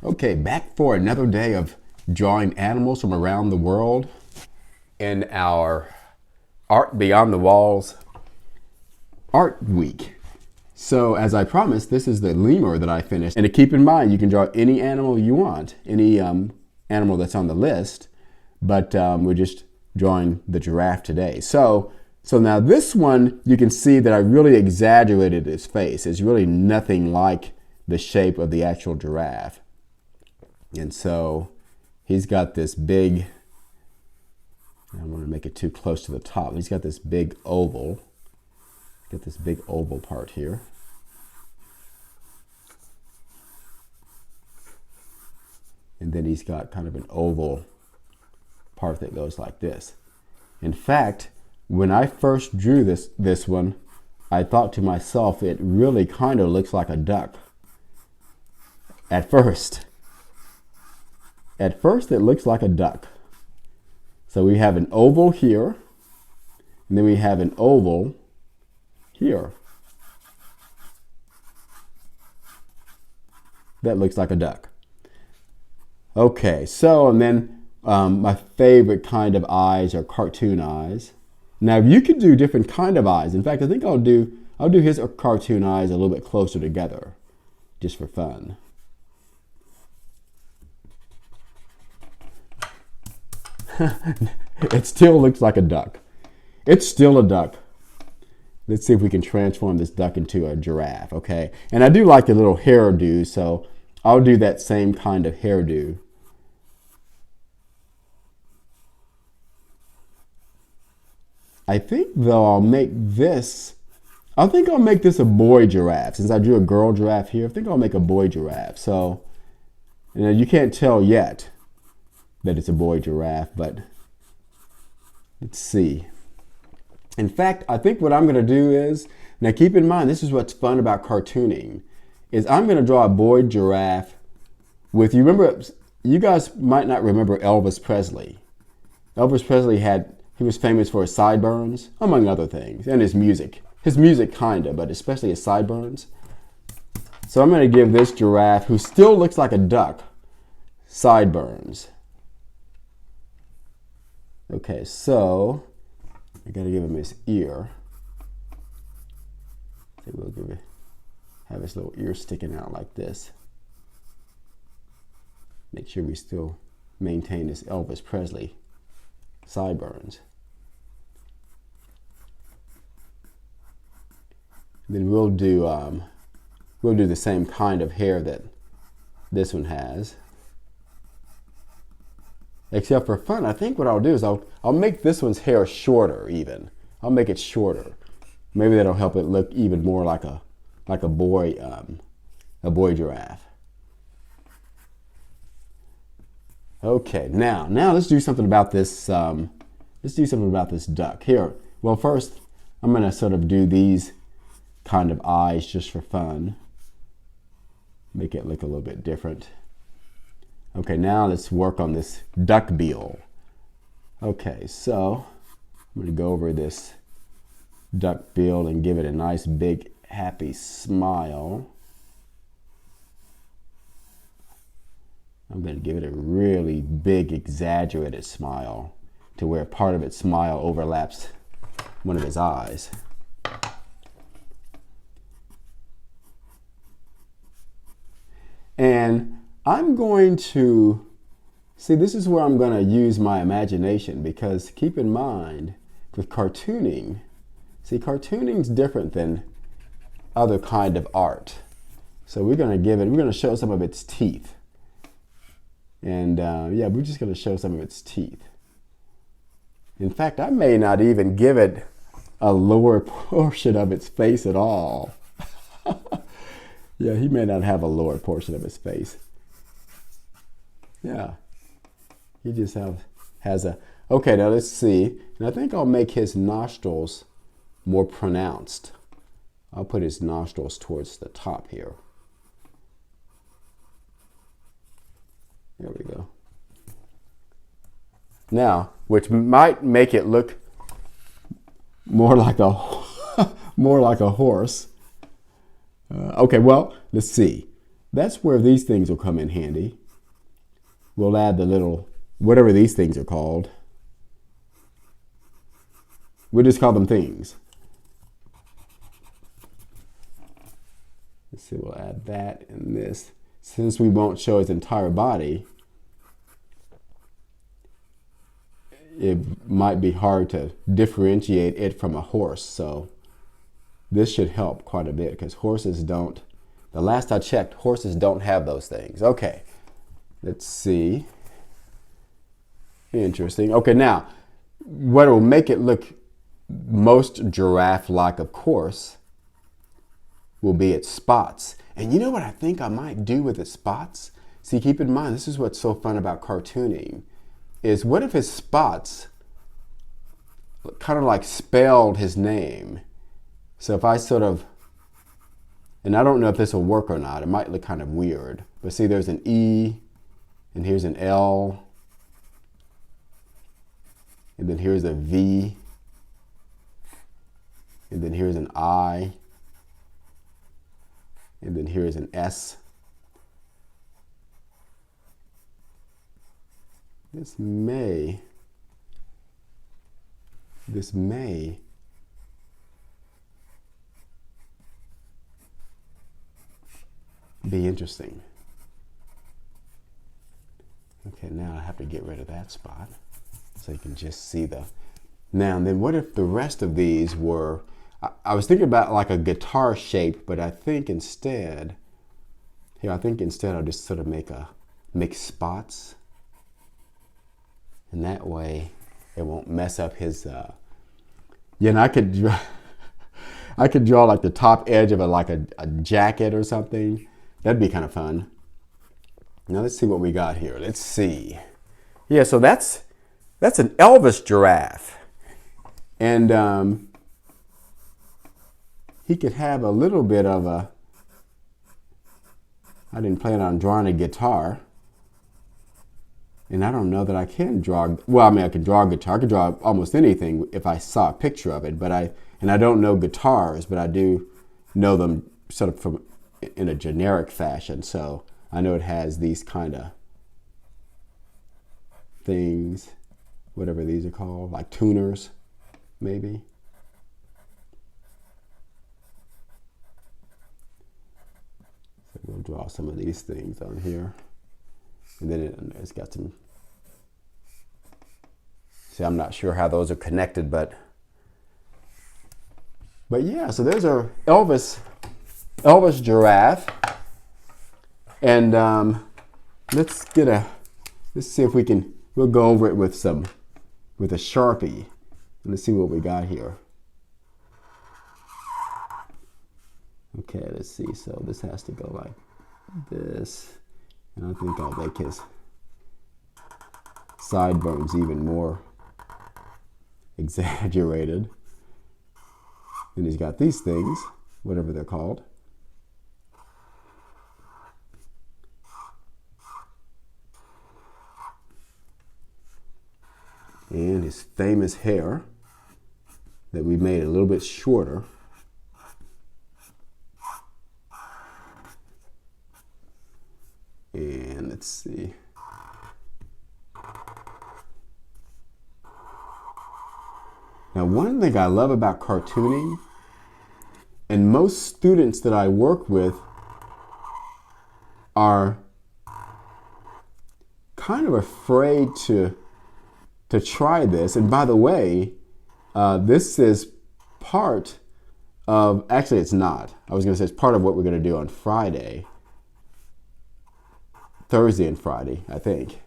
Okay, back for another day of drawing animals from around the world in our Art Beyond the Walls Art Week. So as I promised, this is the lemur that I finished. And to keep in mind, you can draw any animal you want, any animal that's on the list, but we're just drawing the giraffe today. So now this one, you can see that I really exaggerated his face. It's really nothing like the shape of the actual giraffe. And so he's got this big, I don't want to make it too close to the top. He's got this big oval. Get this big oval part here. And then he's got kind of an oval part that goes like this. In fact, when I first drew this one, I thought to myself, it really kind of looks like a duck. At first, it looks like a duck. So we have an oval here, and then we have an oval here. That looks like a duck. Okay, so and then my favorite kind of eyes are cartoon eyes. Now you could do different kind of eyes. In fact, I think I'll do his cartoon eyes a little bit closer together, just for fun. It still looks like a duck. It's still a duck. Let's see if we can transform this duck into a giraffe, okay? And I do like the little hairdo, so I'll do that same kind of hairdo. I think though I'll make this a boy giraffe. Since I drew a girl giraffe here, I think I'll make a boy giraffe. So, you can't tell yet that it's a boy giraffe, but let's see. In fact, I think what I'm going to do is, now keep in mind, this is what's fun about cartooning, is I'm going to draw a boy giraffe with, you guys might not remember Elvis Presley. Elvis Presley he was famous for his sideburns, among other things, and his music. His music kinda, but especially his sideburns. So I'm going to give this giraffe, who still looks like a duck, sideburns. Okay, so I got to give him his ear. So we'll have his little ear sticking out like this. Make sure we still maintain this Elvis Presley sideburns. Then we'll do the same kind of hair that this one has. Except for fun, I think what I'll do is I'll make this one's hair shorter even. I'll make it shorter. Maybe that'll help it look even more like a boy giraffe. Okay, now let's do something about this. Let's do something about this duck here. Well, first I'm gonna sort of do these kind of eyes just for fun. Make it look a little bit different. Okay, now let's work on this duck bill. Okay, so I'm going to go over this duck bill and give it a nice big happy smile. I'm going to give it a really big exaggerated smile to where part of its smile overlaps one of his eyes. And I'm going to, see, this is where I'm going to use my imagination, because keep in mind with cartooning, cartooning's different than other kind of art. So we're going to show some of its teeth. And yeah, we're just going to show some of its teeth. In fact, I may not even give it a lower portion of its face at all. Yeah, he may not have a lower portion of his face. Yeah, he just has a, okay, now let's see. And I think I'll make his nostrils more pronounced. I'll put his nostrils towards the top here. There we go. Now, which might make it look more like a horse. Okay, well, let's see. That's where these things will come in handy. We'll add the little, whatever these things are called. We'll just call them things. Let's see, we'll add that and this. Since we won't show its entire body, it might be hard to differentiate it from a horse. So this should help quite a bit because horses don't, the last I checked, horses don't have those things. Okay, let's see. Interesting. Okay, now, what will make it look most giraffe-like, of course, will be its spots. And you know what I think I might do with its spots? See, keep in mind, this is what's so fun about cartooning, is what if his spots kind of like spelled his name? So if I sort of, and I don't know if this will work or not, it might look kind of weird, but see there's an E, and here's an L, and then here's a V, and then here's an I, and then here's an S. This may be interesting. Okay, now I have to get rid of that spot so you can just see the, now and then what if the rest of these were, I was thinking about like a guitar shape, but I think instead I'll just sort of make spots, and that way it won't mess up his, and I could draw like the top edge of a jacket or something. That'd be kind of fun. Now let's see what we got here. Let's see. Yeah, so that's an Elvis giraffe, and he could have a little bit of a, I didn't plan on drawing a guitar, and I don't know that I can draw, well, I mean, I can draw a guitar, I could draw almost anything if I saw a picture of it, but I don't know guitars, but I do know them sort of from, in a generic fashion, so I know it has these kind of things, whatever these are called, like tuners, maybe. So we'll draw some of these things on here. And then it's got some, see, I'm not sure how those are connected, but yeah, so there's our Elvis giraffe. And let's see if we can, we'll go over it with a Sharpie. Let's see what we got here. Okay, let's see. So this has to go like this. And I think I'll make his sideburns even more exaggerated. And he's got these things, whatever they're called. And his famous hair that we made a little bit shorter. And let's see. Now, one thing I love about cartooning, and most students that I work with are kind of afraid to try this. And by the way, this is part of, actually it's not. I was going to say it's part of what we're going to do on Friday. Thursday and Friday, I think.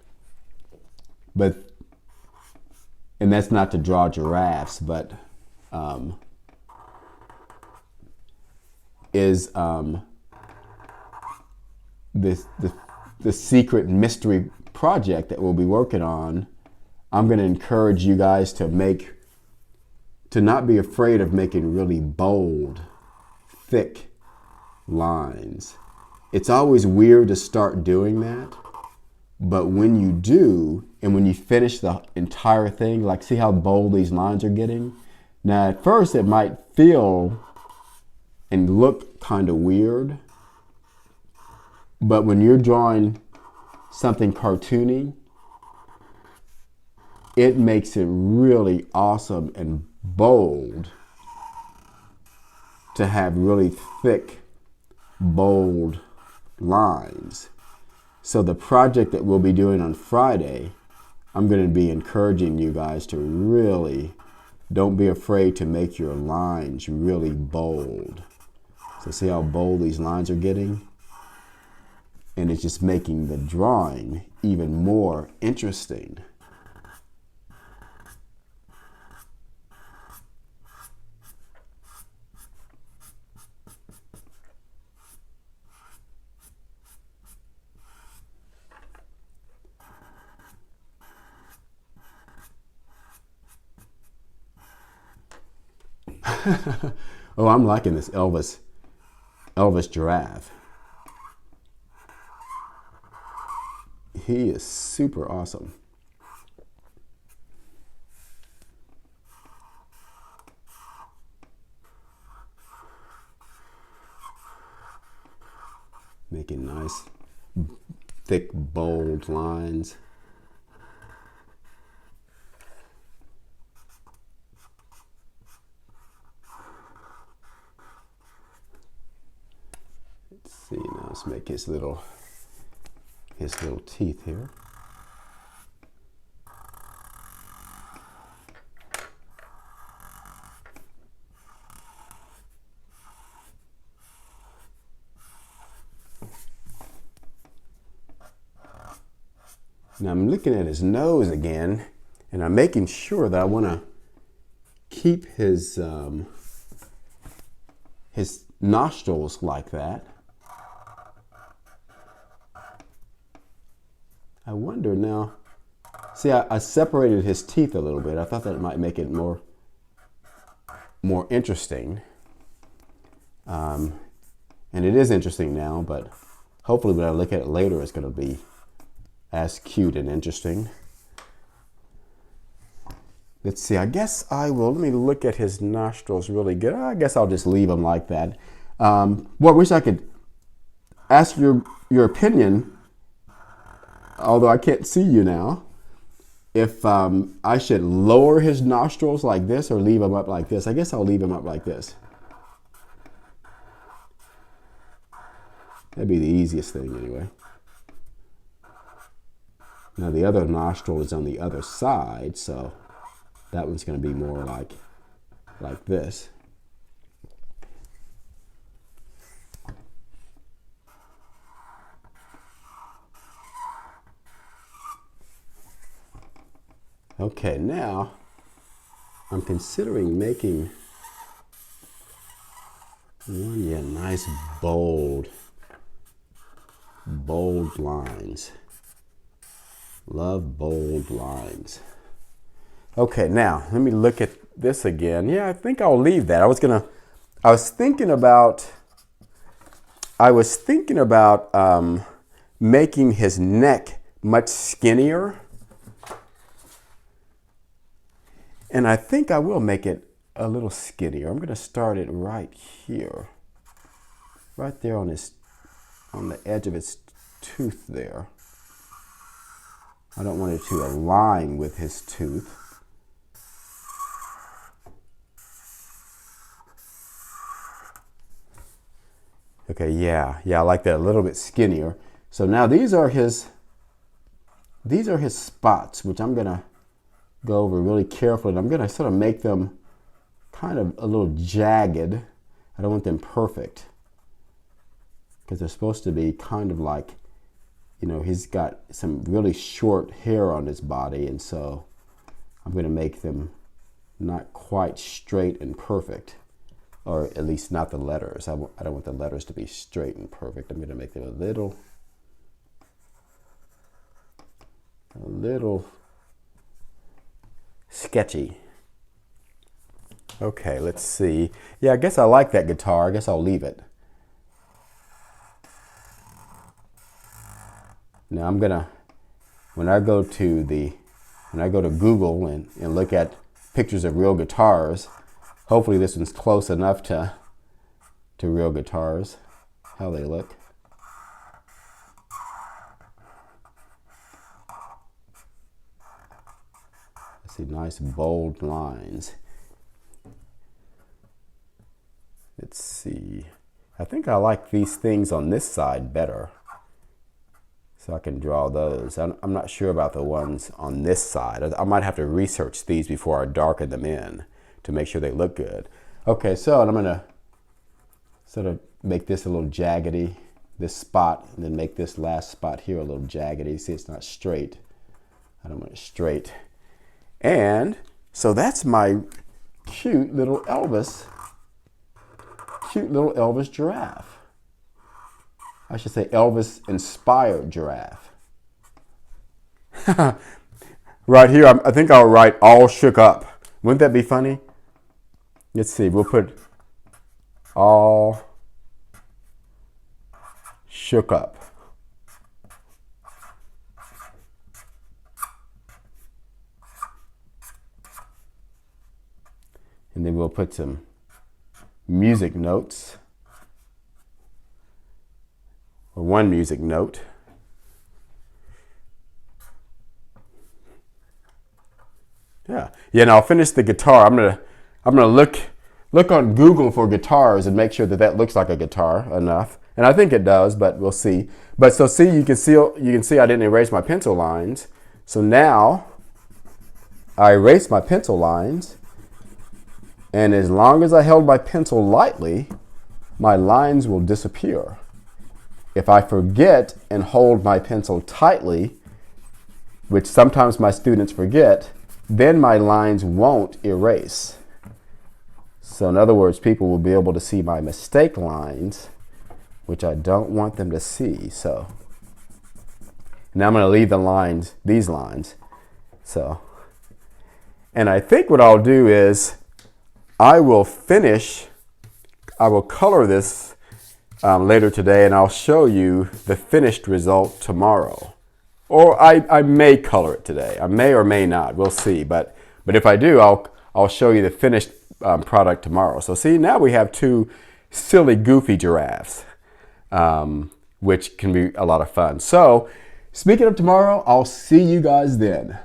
And that's not to draw giraffes, but the secret mystery project that we'll be working on. I'm going to encourage you guys to not be afraid of making really bold, thick lines. It's always weird to start doing that, but when you do, and when you finish the entire thing, like see how bold these lines are getting? Now at first it might feel and look kind of weird, But when you're drawing something cartoony, it makes it really awesome and bold to have really thick, bold lines. So the project that we'll be doing on Friday, I'm going to be encouraging you guys to really don't be afraid to make your lines really bold. So see how bold these lines are getting? And it's just making the drawing even more interesting. Oh, I'm liking this Elvis giraffe. He is super awesome. Making nice, thick, bold lines. Let's see, now let's make his little teeth here. Now I'm looking at his nose again, and I'm making sure that I want to keep his nostrils like that. I wonder now, see, I separated his teeth a little bit. I thought that might make it more interesting. And it is interesting now, but hopefully when I look at it later, it's going to be as cute and interesting. Let's see, I guess I will, let me look at his nostrils really good. I guess I'll just leave them like that. Well, I wish I could ask your opinion, although I can't see you now, if I should lower his nostrils like this or leave them up like this. I guess I'll leave them up like this. That'd be the easiest thing anyway. Now the other nostril is on the other side, so that one's going to be more like this. Okay, now I'm considering making one, nice bold lines. Love bold lines. Okay, now let me look at this again. Yeah, I think I'll leave that. I was thinking about making his neck much skinnier. And I think I will make it a little skinnier. I'm going to start it right here. Right there on the edge of his tooth there. I don't want it to align with his tooth. Okay, yeah, I like that a little bit skinnier. So now these are his spots, which I'm gonna go over really carefully. And I'm gonna sort of make them kind of a little jagged. I don't want them perfect, because they're supposed to be kind of like, you know, he's got some really short hair on his body, and so I'm going to make them not quite straight and perfect, or at least not the letters. I don't want the letters to be straight and perfect. I'm going to make them a little sketchy. Okay, let's see. Yeah, I guess I like that guitar. I guess I'll leave it. Now I'm gonna, when I go to Google and look at pictures of real guitars, hopefully this one's close enough to real guitars, how they look. See, nice bold lines. Let's see. I think I like these things on this side better. So I can draw those. I'm not sure about the ones on this side. I might have to research these before I darken them in to make sure they look good. Okay, so I'm going to sort of make this a little jaggedy, this spot, and then make this last spot here a little jaggedy. See, it's not straight. I don't want it straight. And so that's my cute little Elvis giraffe. I should say Elvis-inspired giraffe. Right here, I think I'll write all shook up. Wouldn't that be funny? Let's see, we'll put all shook up. And then we'll put some music notes, or one music note. Yeah, and I'll finish the guitar. I'm gonna look on Google for guitars and make sure that looks like a guitar enough. And I think it does, but we'll see. But so see, you can see I didn't erase my pencil lines. So now I erase my pencil lines. And as long as I held my pencil lightly, my lines will disappear. If I forget and hold my pencil tightly, which sometimes my students forget, then my lines won't erase. So in other words, people will be able to see my mistake lines, which I don't want them to see. So now I'm going to leave these lines. So, and I think what I'll do is I will color this later today, and I'll show you the finished result tomorrow. Or I may color it today. I may or may not. We'll see. But if I do, I'll show you the finished product tomorrow. So see, now we have two silly, goofy giraffes, which can be a lot of fun. So speaking of tomorrow, I'll see you guys then.